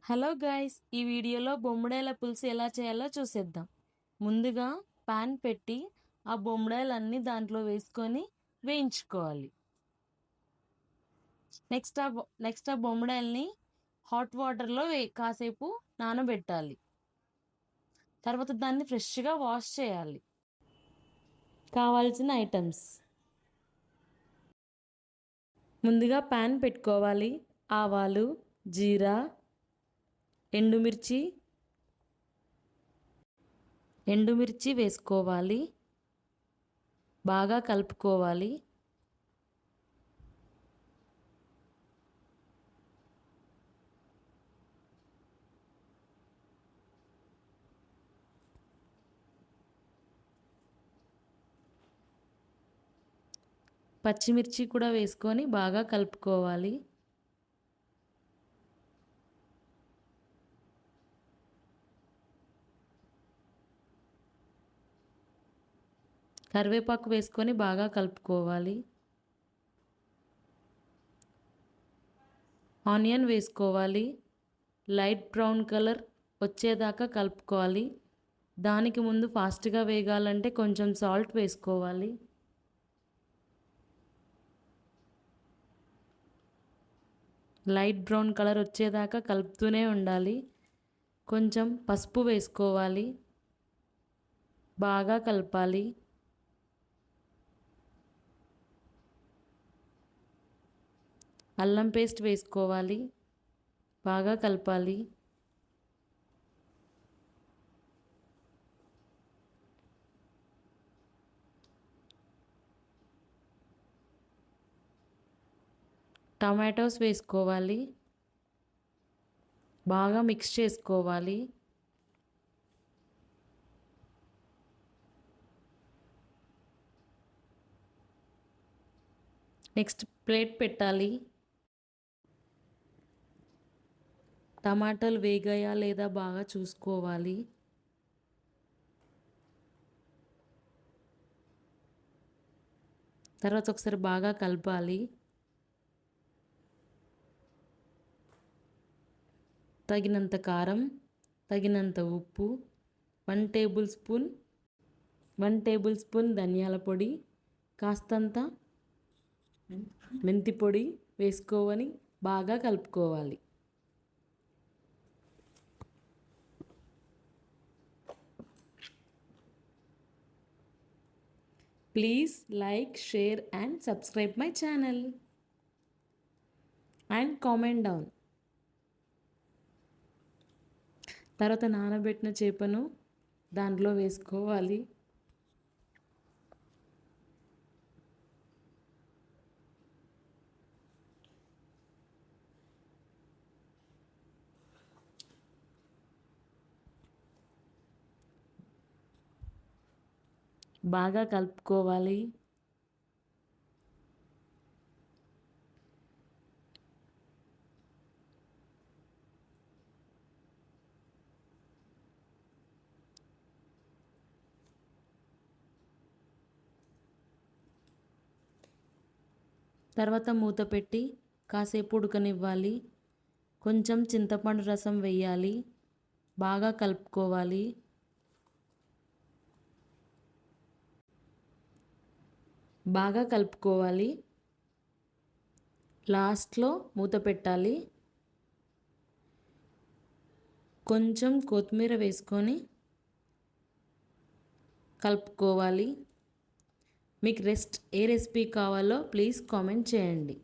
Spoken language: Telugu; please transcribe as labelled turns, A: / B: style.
A: హలో గైస్, ఈ వీడియోలో బొమ్మిడాయల పులుసు ఎలా చేయాలో చూసేద్దాం. ముందుగా పాన్ పెట్టి ఆ బొమ్మిడాయలన్నీ దాంట్లో వేసుకొని వేయించుకోవాలి. నెక్స్ట్ ఆ బొమ్మిడాయల్ని హాట్ వాటర్లో కాసేపు నానబెట్టాలి. తర్వాత దాన్ని ఫ్రెష్గా వాష్ చేయాలి. కావాల్సిన ఐటమ్స్: ముందుగా పాన్ పెట్టుకోవాలి. ఆవాలు, జీరా, ఎండుమిర్చి వేసుకోవాలి. బాగా కలుపుకోవాలి. పచ్చిమిర్చి కూడా వేసుకొని బాగా కలుపుకోవాలి. కరివేపాకు వేసుకొని బాగా కలుపుకోవాలి. ఆనియన్ వేసుకోవాలి. లైట్ బ్రౌన్ కలర్ వచ్చేదాకా కలుపుకోవాలి. దానికి ముందు ఫాస్ట్గా వేగాలంటే కొంచెం సాల్ట్ వేసుకోవాలి. లైట్ బ్రౌన్ కలర్ వచ్చేదాకా కలుపుతూనే ఉండాలి. కొంచెం పసుపు వేసుకోవాలి. బాగా కలపాలి. అల్లం పేస్ట్ వేసుకోవాలి. బాగా కలపాలి. టమాటోస్ వేసుకోవాలి. బాగా మిక్స్ చేసుకోవాలి. నెక్స్ట్ ప్లేట్ పెట్టాలి. టమాటాలు వేగాయా లేదా బాగా చూసుకోవాలి. తర్వాత ఒకసారి బాగా కలపాలి. తగినంత కారం, తగినంత ఉప్పు, 1 టేబుల్ స్పూన్ ధనియాల పొడి, కాస్తంత మెంతి పొడి వేసుకొని బాగా కలుపుకోవాలి. Please like, share and subscribe my channel and comment down. తర్వాత నానబెట్టిన చేపను దాంట్లో వేసుకోవాలి. బాగా కలుపుకోవాలి. తర్వాత మూత పెట్టి కాసేపు ఉడకనివ్వాలి. కొంచెం చింతపండు రసం వేయాలి. బాగా కలుపుకోవాలి. బాగా కలుపుకోవాలి. లాస్ట్లో మూత పెట్టాలి. కొంచెం కొత్తిమీర వేసుకొని కలుపుకోవాలి. మీకు ఏ రెసిపీ కావాలో ప్లీజ్ కామెంట్ చేయండి.